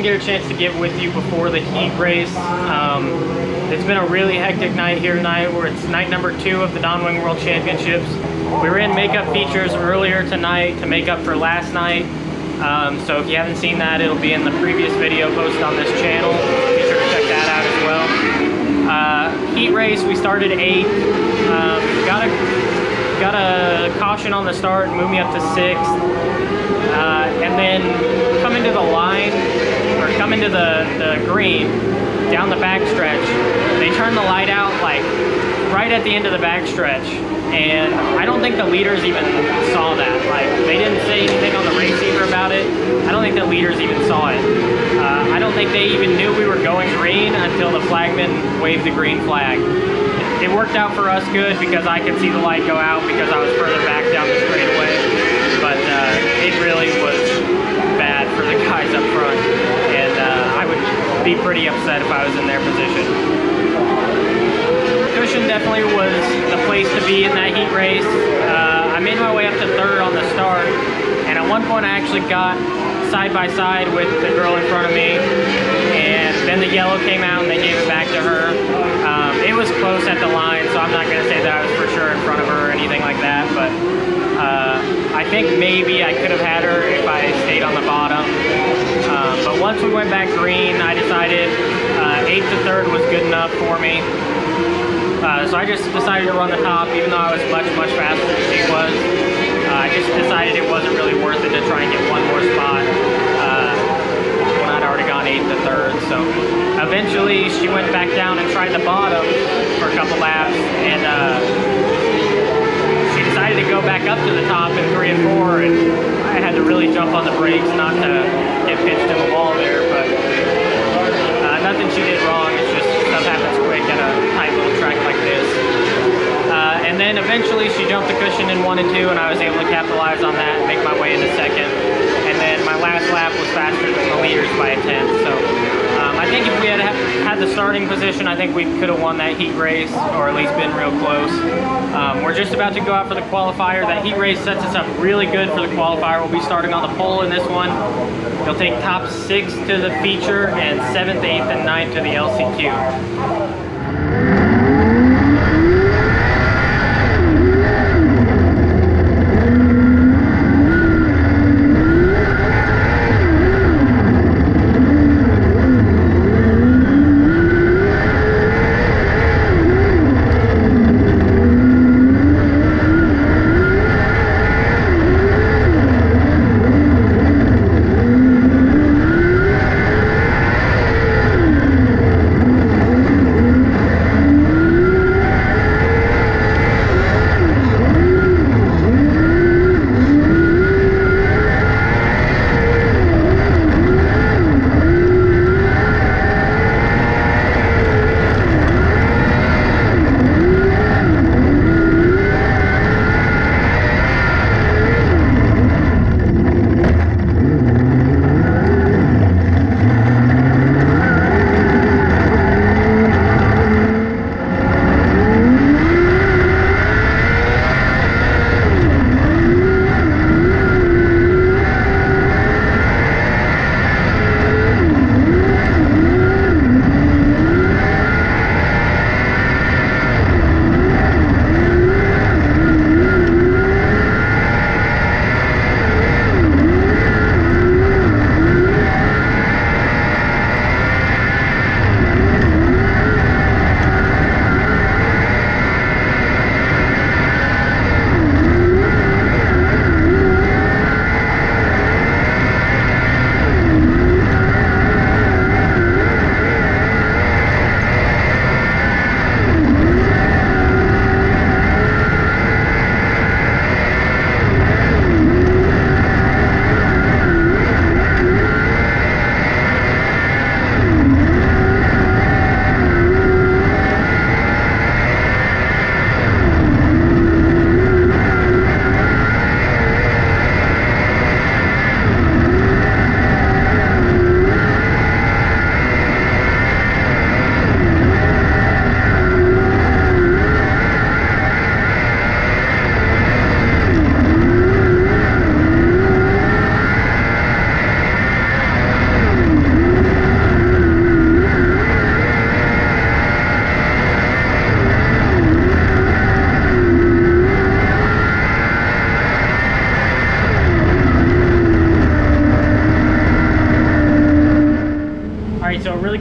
didn't get a chance to get with you before the heat race. It's been a really hectic night here tonight, where it's night number 2 of the Dawnwing World Championships. We were in makeup features earlier tonight to make up for last night. So if you haven't seen that, it'll be in the previous video posted on this channel. Be sure to check that out as well. Heat race, we started 8th. Got a caution on the start, moved me up to 6th. And then come into the line, or come into the green, down the backstretch. They turned the light out like right at the end of the backstretch. And I don't think the leaders even saw that. Like, they didn't say anything on the race either about it. I don't think the leaders even saw it. I don't think they even knew we were going green until the flagman waved the green flag. It worked out for us good because I could see the light go out because I was further back down the straightaway. But it really was bad for the guys up front. And I would be pretty upset if I was in their position. Cushion definitely was the place to be in that heat race. I made my way up to 3rd on the start, and at one point I actually got side by side with the girl in front of me, and then the yellow came out and they gave it back to her. It was close at the line, so I'm not going to say that I was for sure in front of her or anything like that, but I think maybe I could have had her if I stayed on the bottom. But once we went back green, I decided 8th to 3rd was good enough for me. So I just decided to run the top, even though I was much faster than she was. I just decided it wasn't really worth it to try and get one more spot when I'd already gone 8th to 3rd. So eventually she went back down and tried the bottom for a couple laps, and she decided to go back up to the top in 3 and 4, and I had to really jump on the brakes not to get pinched in the wall there, but nothing she did wrong. It's just stuff happens quick at a tight little track like this. And then eventually she jumped the cushion in 1 and 2, and I was able to capitalize on that and make my way into 2nd. And then my last lap was faster than the leaders by a 10th. So I think if we had the starting position, I think we could have won that heat race, or at least been real close. We're just about to go out for the qualifier. That heat race sets us up really good for the qualifier. We'll be starting on the pole in this one. They'll take top 6 to the feature, and 7th, 8th, and 9th to the LCQ.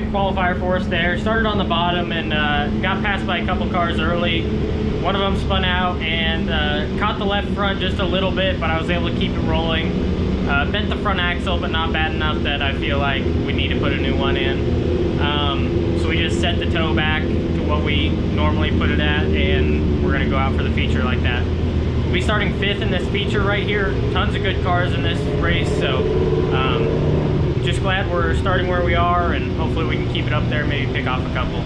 good qualifier for us there. Started on the bottom and got passed by a couple cars early. One of them spun out and caught the left front just a little bit, but I was able to keep it rolling. Bent the front axle, but not bad enough that I feel like we need to put a new one in. So we just set the toe back to what we normally put it at, and we're gonna go out for the feature like that. We'll be starting 5th in this feature right here. Tons of good cars in this race, so just glad we're starting where we are, and hopefully we can keep it up there, maybe pick off a couple.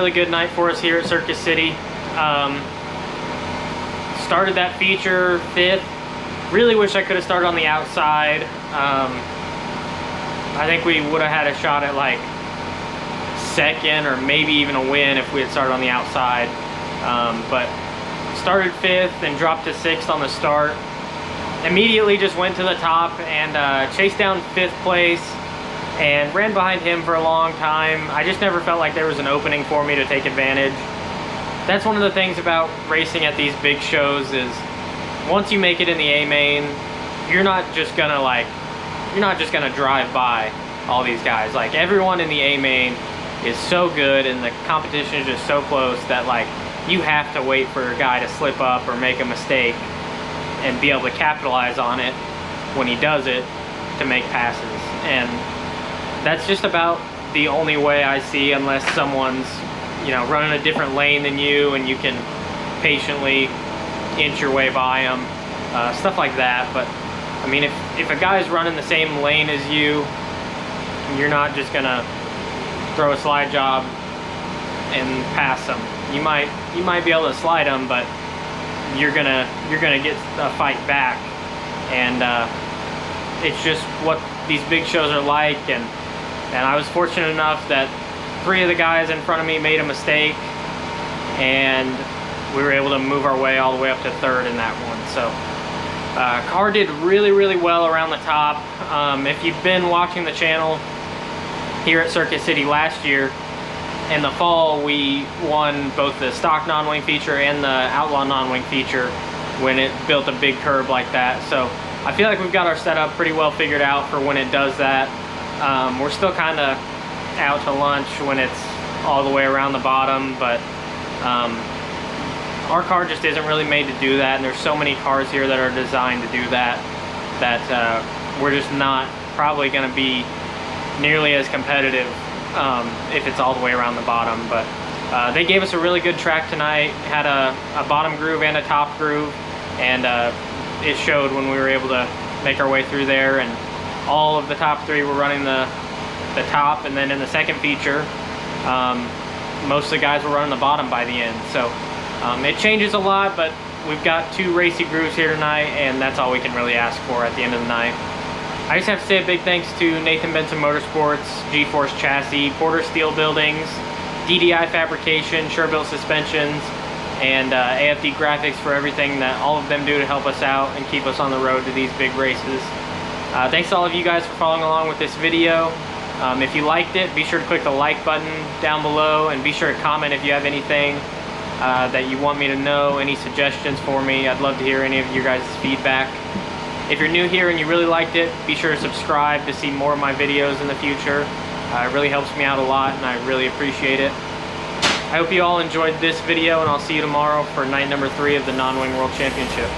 really good night for us here at Circus City. Started that feature 5th. Really wish I could have started on the outside. I think we would have had a shot at like 2nd or maybe even a win if we had started on the outside. But started 5th and dropped to 6th on the start. Immediately just went to the top and chased down 5th place and ran behind him for a long time. I just never felt like there was an opening for me to take advantage. That's one of the things about racing at these big shows is once you make it in the A main, you're not just gonna drive by all these guys. Like, everyone in the A main is so good and the competition is just so close that like you have to wait for a guy to slip up or make a mistake and be able to capitalize on it when he does it to make passes. And that's just about the only way I see, unless someone's, you know, running a different lane than you and you can patiently inch your way by them, stuff like that. But I mean, if a guy's running the same lane as you, you're not just gonna throw a slide job and pass them. You might be able to slide them, but you're gonna get a fight back. And it's just what these big shows are like. And I was fortunate enough that 3 of the guys in front of me made a mistake, and we were able to move our way all the way up to 3rd in that one. So car did really, really well around the top. If you've been watching the channel here at Circus City last year, in the fall we won both the stock non-wing feature and the outlaw non-wing feature when it built a big curb like that. So I feel like we've got our setup pretty well figured out for when it does that. We're still kind of out to lunch when it's all the way around the bottom, but our car just isn't really made to do that, and there's so many cars here that are designed to do that we're just not probably going to be nearly as competitive if it's all the way around the bottom. But they gave us a really good track tonight. Had a bottom groove and a top groove, and it showed when we were able to make our way through there. And all of the top 3 were running the top, and then in the second feature most of the guys were running the bottom by the end. So it changes a lot, but we've got 2 racy grooves here tonight, and that's all we can really ask for at the end of the night. I just have to say a big thanks to Nathan Benson Motorsports, G-Force Chassis, Porter Steel Buildings, DDI Fabrication, Sure-Built Suspensions, and AFD Graphics for everything that all of them do to help us out and keep us on the road to these big races. Thanks to all of you guys for following along with this video. If you liked it, be sure to click the like button down below, and be sure to comment if you have anything that you want me to know, any suggestions for me. I'd love to hear any of your guys' feedback. If you're new here and you really liked it, be sure to subscribe to see more of my videos in the future. It really helps me out a lot, and I really appreciate it. I hope you all enjoyed this video, and I'll see you tomorrow for night number 3 of the Non-Wing World Championship.